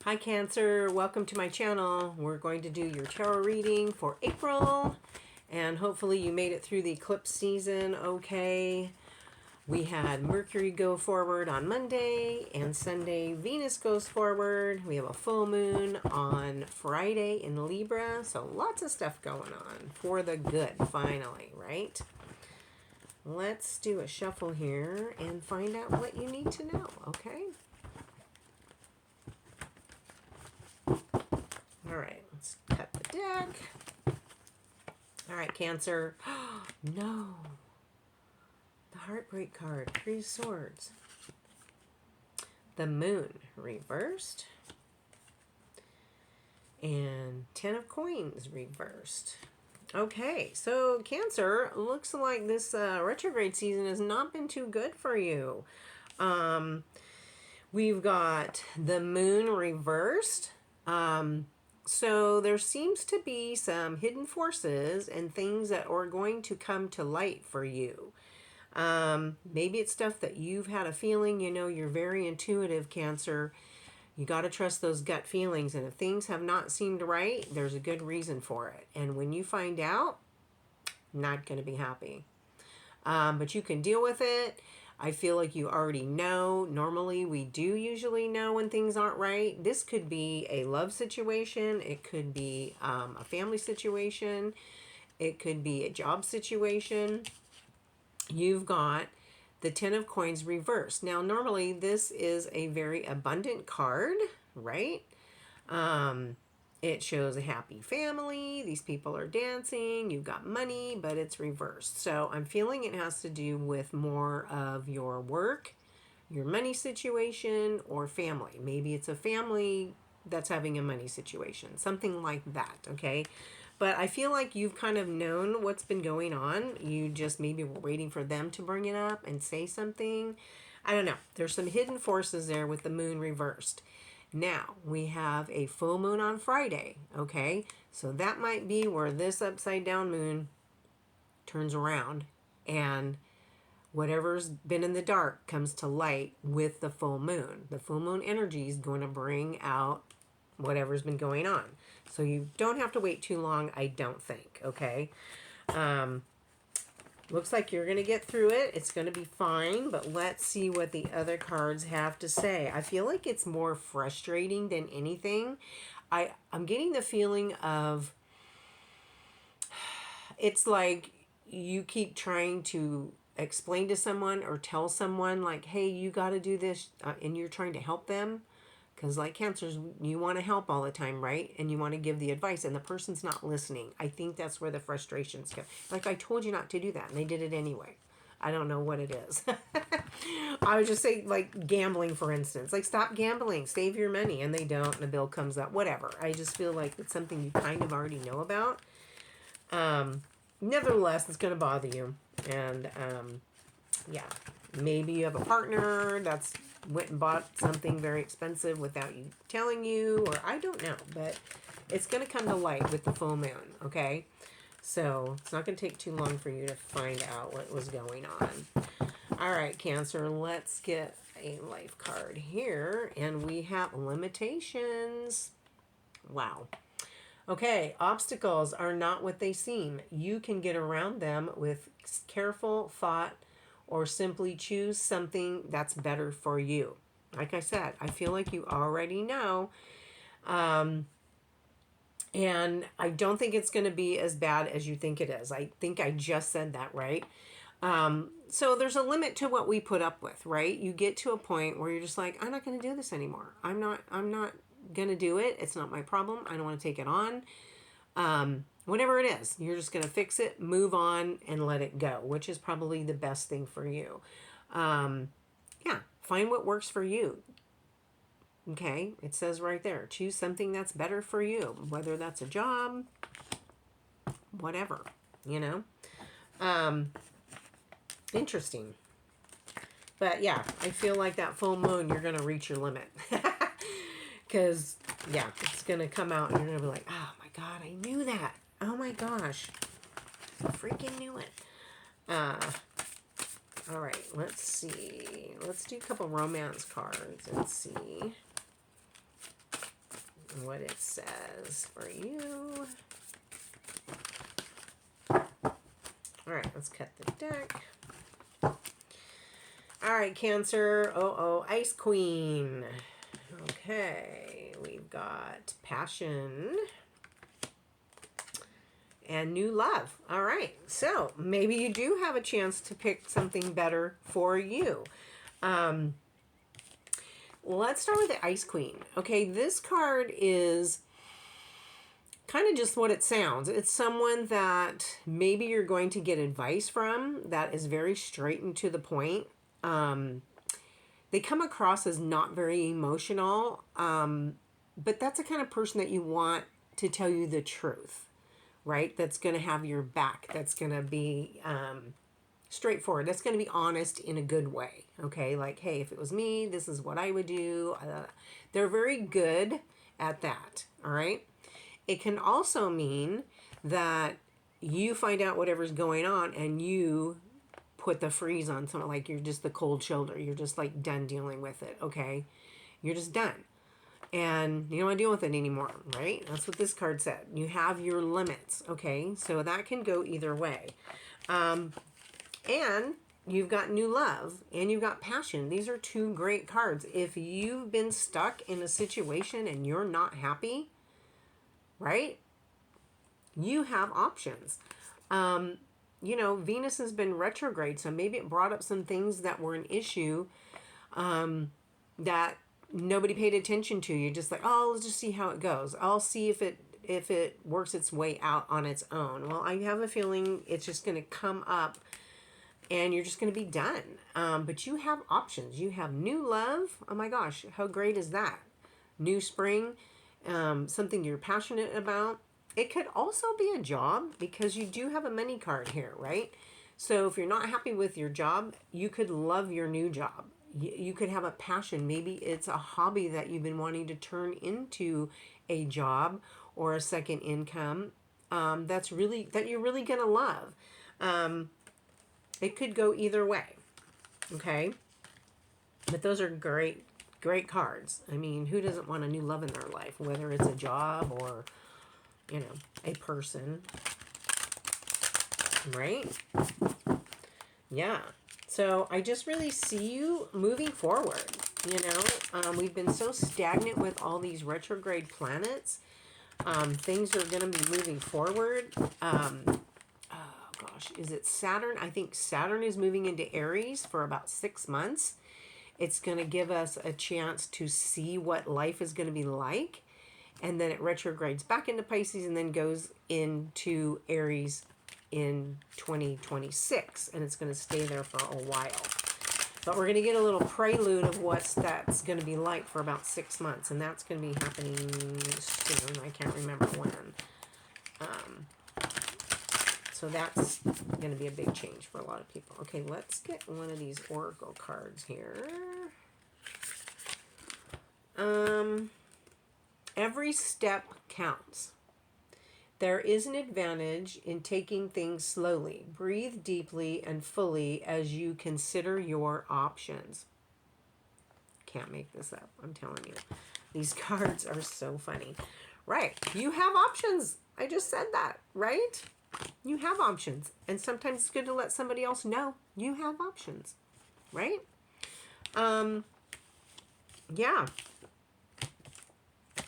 Hi Cancer, welcome to my channel. We're going to do your tarot reading for April, and hopefully you made it through the eclipse season okay. We had Mercury go forward on Monday, and Sunday Venus goes forward. We have a full moon on Friday in Libra, so lots of stuff going on for the good finally, right? Let's do a shuffle here and find out what you need to know, okay? All right, let's cut the deck. All right, Cancer. No. The Heartbreak card, 3 Swords. The Moon reversed. And 10 of Coins reversed. Okay, so Cancer, looks like this retrograde season has not been too good for you. We've got the Moon reversed. So there seems to be some hidden forces and things that are going to come to light for you. Maybe it's stuff that you've had a feeling, you know, you're very intuitive, Cancer. You got to trust those gut feelings. And if things have not seemed right, there's a good reason for it. And when you find out, not going to be happy. But you can deal with it. I feel like you already know. Normally, we do usually know when things aren't right. This could be a love situation. It could be a family situation. It could be a job situation. You've got the 10 of Coins reversed. Now, normally, this is a very abundant card, right? It shows a happy family. These people are dancing. You've got money, but it's reversed. So I'm feeling it has to do with more of your work, your money situation, or family. Maybe it's a family that's having a money situation, something like that, okay? But I feel like you've kind of known what's been going on. You just maybe were waiting for them to bring it up and say something. I don't know. There's some hidden forces there with the moon reversed. Now, we have a full moon on Friday, okay? So that might be where this upside down moon turns around and whatever's been in the dark comes to light with the full moon. The full moon energy is going to bring out whatever's been going on. So you don't have to wait too long, I don't think, okay? Looks like you're going to get through it. It's going to be fine, but let's see what the other cards have to say. I feel like it's more frustrating than anything. I'm getting the feeling of it's like you keep trying to explain to someone or tell someone like, hey, you got to do this, and you're trying to help them. Because like Cancers, you want to help all the time, right? And you want to give the advice, and the person's not listening. I think that's where the frustrations come. Like, I told you not to do that, and they did it anyway. I don't know what it is. I would just say, like, gambling, for instance. Like, stop gambling. Save your money. And they don't, and the bill comes up. Whatever. I just feel like it's something you kind of already know about. Nevertheless, it's going to bother you. And, yeah. Maybe you have a partner that's went and bought something very expensive without you telling you, or I don't know, but it's going to come to light with the full moon, okay? So it's not going to take too long for you to find out what was going on. All right, Cancer, let's get a life card here, and we have limitations. Wow. Okay, obstacles are not what they seem. You can get around them with careful thought or simply choose something that's better for you. Like I said, I feel like you already know. And I don't think it's going to be as bad as you think it is. I think I just said that right. So there's a limit to what we put up with, right? You get to a point where you're just like, I'm not going to do this anymore. I'm not going to do it. It's not my problem. I don't want to take it on. Whatever it is, you're just going to fix it, move on, and let it go, which is probably the best thing for you. Yeah, find what works for you. Okay, it says right there, choose something that's better for you, whether that's a job, whatever, you know. Interesting. But yeah, I feel like that full moon, you're going to reach your limit. Because, yeah, it's going to come out and you're going to be like, oh my God, I knew that. Oh my gosh. I freaking knew it. All right, let's see. Let's do a couple romance cards and see. what it says for you. All right, let's cut the deck. All right, Cancer. Ice Queen. Okay, we've got passion and new love. All right, so maybe you do have a chance to pick something better for you. Let's start with the Ice Queen. Okay, this card is kind of just what it sounds. It's someone that maybe you're going to get advice from that is very straight and to the point. They come across as not very emotional, but that's the kind of person that you want to tell you the truth, right? That's going to have your back. That's going to be straightforward. That's going to be honest in a good way, okay? Like, hey, if it was me, this is what I would do. They're very good at that, all right? It can also mean that you find out whatever's going on and you put the freeze on someone, like you're just the cold shoulder. You're just like done dealing with it, okay? You're just done. And you don't want to deal with it anymore, right? That's what this card said. You have your limits, okay? So that can go either way. And you've got new love and you've got passion. These are two great cards. If you've been stuck in a situation and you're not happy, right? You have options. You know, Venus has been retrograde, so maybe it brought up some things that were an issue that nobody paid attention to. You're just like, oh, let's just see how it goes. I'll see if it works its way out on its own. Well, I have a feeling it's just going to come up and you're just going to be done. But you have options. You have new love. Oh my gosh, how great is that? New spring. Something you're passionate about. It could also be a job because you do have a money card here, right? So if you're not happy with your job, you could love your new job. You could have a passion. Maybe it's a hobby that you've been wanting to turn into a job or a second income that you're really going to love. It could go either way, okay? But those are great cards. I mean, who doesn't want a new love in their life, whether it's a job or, you know, a person, right? Yeah. So I just really see you moving forward. You know, we've been so stagnant with all these retrograde planets. Things are going to be moving forward. Is it Saturn? I think Saturn is moving into Aries for about 6 months. It's going to give us a chance to see what life is going to be like. And then it retrogrades back into Pisces and then goes into Aries in 2026. And it's going to stay there for a while. But we're going to get a little prelude of what that's going to be like for about 6 months. And that's going to be happening soon. I can't remember when. So that's going to be a big change for a lot of people. Okay, let's get one of these oracle cards here. Every step counts. There is an advantage in taking things slowly. Breathe deeply and fully as you consider your options. Can't make this up, I'm telling you. These cards are so funny. Right, you have options. I just said that, right? You have options. And sometimes it's good to let somebody else know you have options, right? Yeah.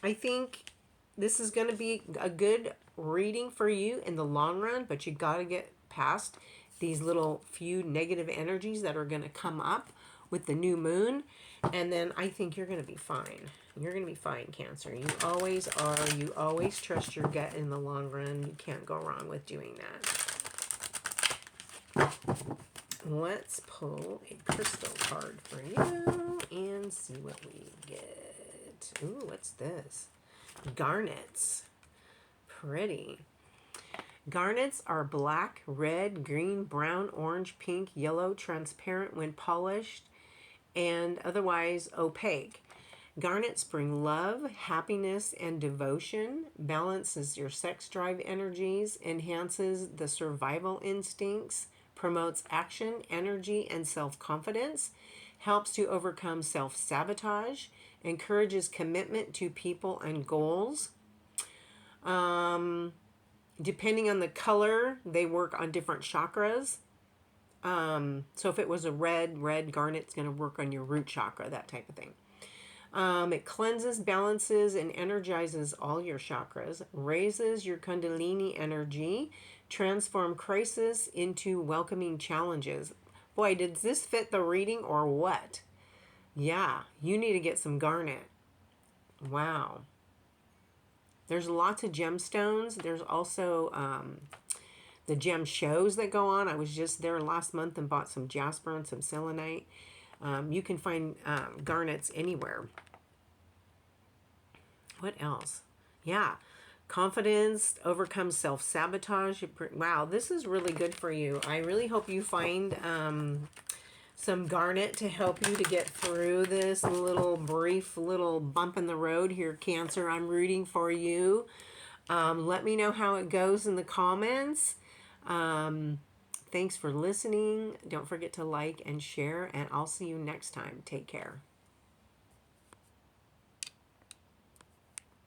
I think this is going to be a good reading for you in the long run, but you got to get past these little few negative energies that are going to come up with the new moon. And then I think you're going to be fine. You're going to be fine, Cancer. You always are. You always trust your gut in the long run. You can't go wrong with doing that. Let's pull a crystal card for you and see what we get. Ooh, what's this? Garnets. Pretty. Garnets are black, red, green, brown, orange, pink, yellow, transparent when polished, and otherwise opaque. Garnets bring love, happiness, and devotion, balances your sex drive energies, enhances the survival instincts, promotes action, energy, and self-confidence, helps to overcome self-sabotage, encourages commitment to people and goals. Depending on the color, they work on different chakras. So if it was a red garnet's going to work on your root chakra, that type of thing. It cleanses, balances, and energizes all your chakras, raises your Kundalini energy, transform crisis into welcoming challenges. Boy, did this fit the reading or what? Yeah, you need to get some garnet. Wow. There's lots of gemstones. There's also the gem shows that go on. I was just there last month and bought some jasper and some selenite. You can find garnets anywhere. What else? Yeah. Confidence overcomes self-sabotage. Wow, this is really good for you. I really hope you find some garnet to help you to get through this brief little bump in the road here, Cancer. I'm rooting for you. Let me know how it goes in the comments. Thanks for listening. Don't forget to like and share, and I'll see you next time. Take care.